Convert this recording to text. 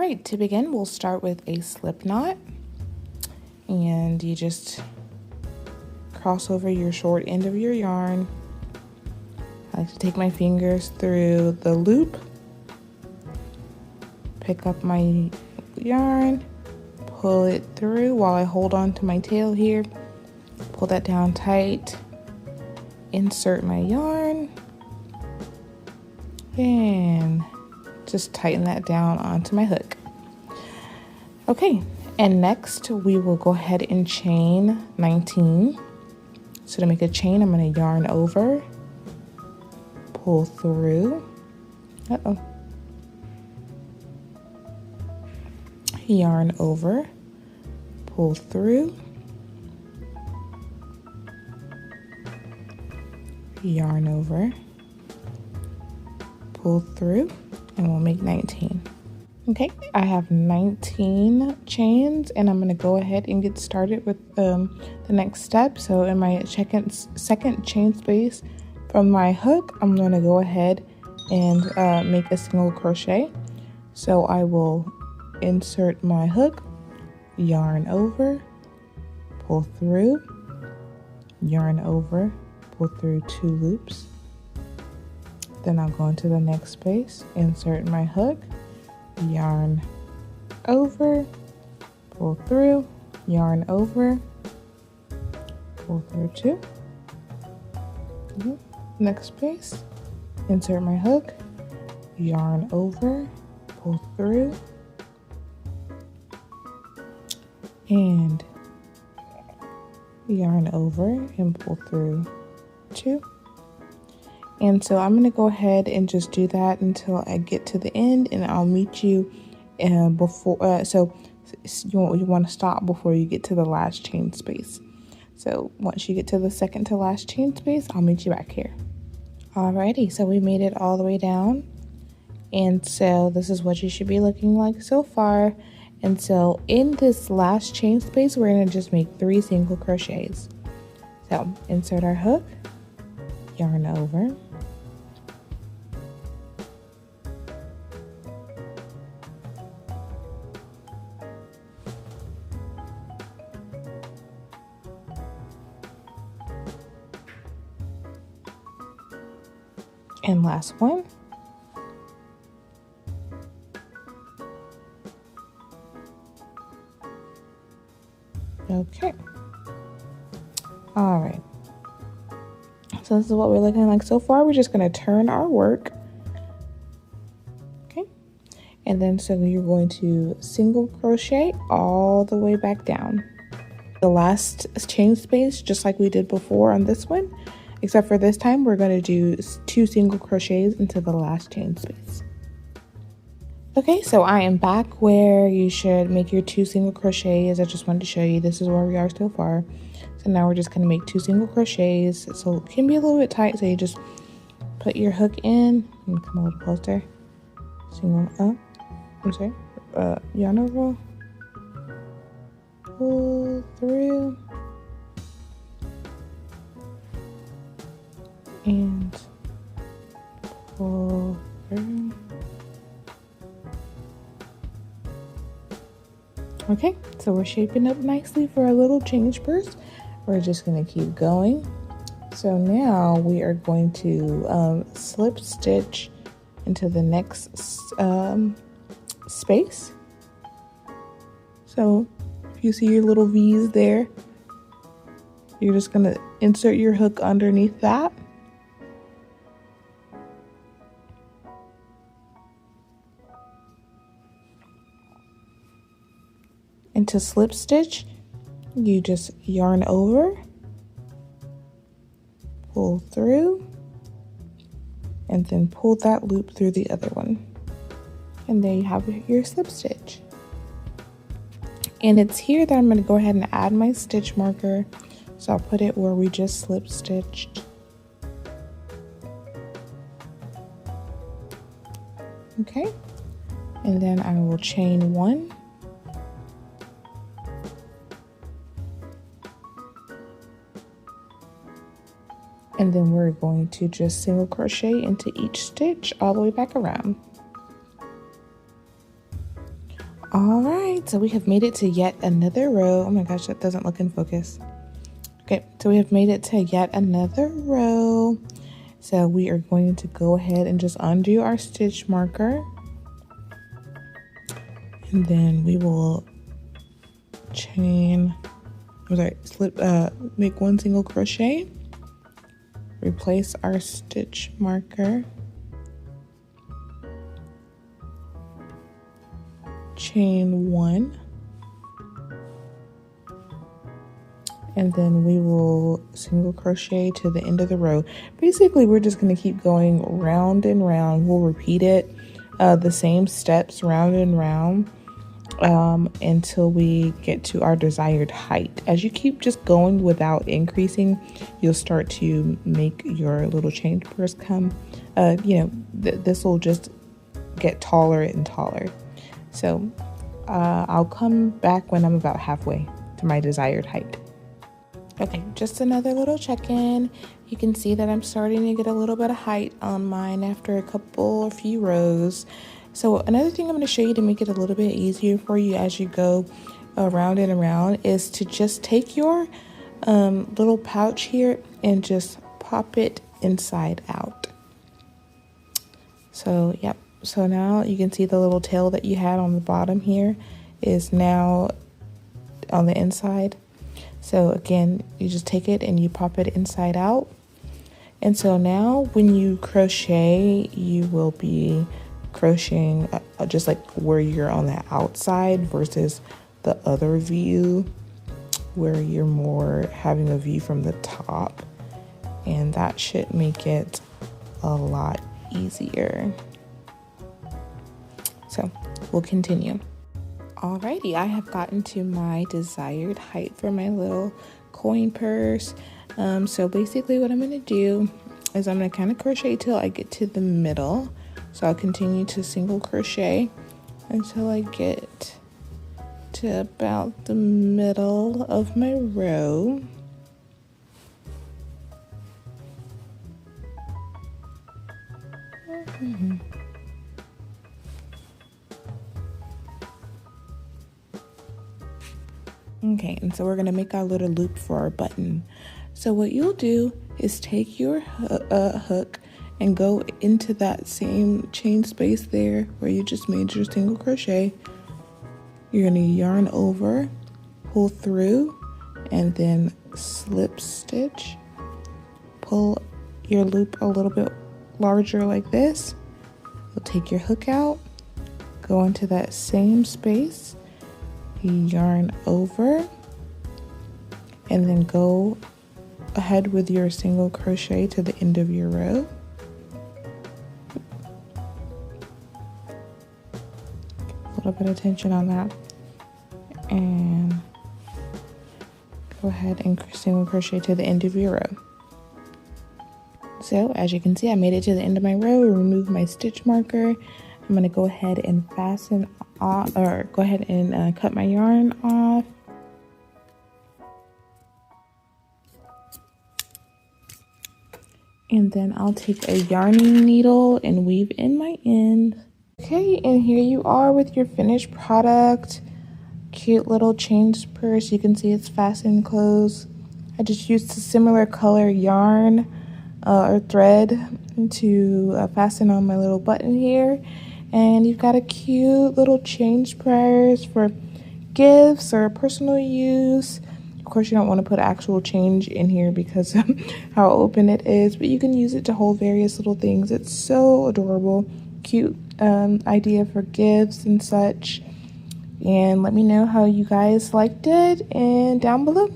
right, to begin, we'll start with a slip knot, and you just cross over your short end of your yarn. I like to take my fingers through the loop, pick up my yarn, pull it through while I hold on to my tail here, pull that down tight, insert my yarn, and just tighten that down onto my hook. Okay, and next we will go ahead and chain 19. So to make a chain, I'm going to yarn over, pull through, yarn over, pull through, yarn over, pull through, and we'll make 19. Okay, I have 19 chains, and I'm going to go ahead and get started with the next step. So in my second chain space from my hook, I'm going to go ahead and make a single crochet. So I will insert my hook, yarn over, pull through, yarn over, pull through 2 loops. Then I'll go into the next space, insert my hook, yarn over, pull through, yarn over, pull through 2. Next space, insert my hook, yarn over, pull through, and yarn over and pull through 2. And so I'm going to go ahead and just do that until I get to the end, and I'll meet you before. So you want to stop before you get to the last chain space. So once you get to the second to last chain space, I'll meet you back here. Alrighty, so we made it all the way down, and so this is what you should be looking like so far. And so in this last chain space, we're going to just make 3 single crochets. So insert our hook, yarn over, and last one, okay. All right, so this is what we're looking like so far. We're just going to turn our work, okay, and then so you're going to single crochet all the way back down the last chain space, just like we did before on this one, except for this time we're going to do 2 single crochets into the last chain space. Okay, so I am back where you should make your 2 single crochets. I just wanted to show you this is where we are so far. So now we're just going to make 2 single crochets. So it can be a little bit tight, so you just put your hook in. I'm going to come a little closer. Single up, yarn over, pull through, and pull through. Okay, so we're shaping up nicely for our little change burst. We're just going to keep going. So now we are going to slip stitch into the next space. So if you see your little V's there, you're just going to insert your hook underneath that. And to slip stitch, you just yarn over, pull through, and then pull that loop through the other one. And there you have your slip stitch. And it's here that I'm going to go ahead and add my stitch marker. So I'll put it where we just slip stitched. Okay, and then I will chain 1, and then we're going to just single crochet into each stitch all the way back around. All right, so we have made it to yet another row. Oh my gosh, that doesn't look in focus. Okay, so we have made it to yet another row. So we are going to go ahead and just undo our stitch marker. And then we will make one single crochet, replace our stitch marker, chain one, and then we will single crochet to the end of the row. Basically, we're just going to keep going round and round. We'll repeat it, the same steps round and round, until we get to our desired height. As you keep just going without increasing, you'll start to make your little chain purse come, this will just get taller and taller. So I'll come back when I'm about halfway to my desired height. Okay, just another little check-in. You can see that I'm starting to get a little bit of height on mine after a few rows. So another thing I'm going to show you to make it a little bit easier for you as you go around and around is to just take your little pouch here and just pop it inside out. So, yep. So now you can see the little tail that you had on the bottom here is now on the inside. So again, you just take it and you pop it inside out. And so now when you crochet, you will be crocheting just like where you're on the outside versus the other view where you're more having a view from the top. And that should make it a lot easier. So we'll continue. Alrighty, I have gotten to my desired height for my little coin purse. So basically what I'm going to do is I'm going to kind of crochet till I get to the middle. So I'll continue to single crochet until I get to about the middle of my row. Okay, and so we're gonna make our little loop for our button. So what you'll do is take your hook and go into that same chain space there where you just made your single crochet. You're gonna yarn over, pull through, and then slip stitch. Pull your loop a little bit larger like this. You'll take your hook out, go into that same space, yarn over, and then go ahead with your single crochet to the end of your row. A little bit of tension on that, and go ahead and single crochet to the end of your row. So as you can see, I made it to the end of my row. Remove my stitch marker. I'm going to go ahead and fasten off, or go ahead and cut my yarn off. And then I'll take a yarning needle and weave in my end. Okay, and here you are with your finished product. Cute little chain purse. You can see it's fastened closed. I just used a similar color yarn or thread to fasten on my little button here. And you've got a cute little change purse for gifts or personal use. Of course, you don't want to put actual change in here because of how open it is, but you can use it to hold various little things. It's so adorable, cute idea for gifts and such. And let me know how you guys liked it and down below.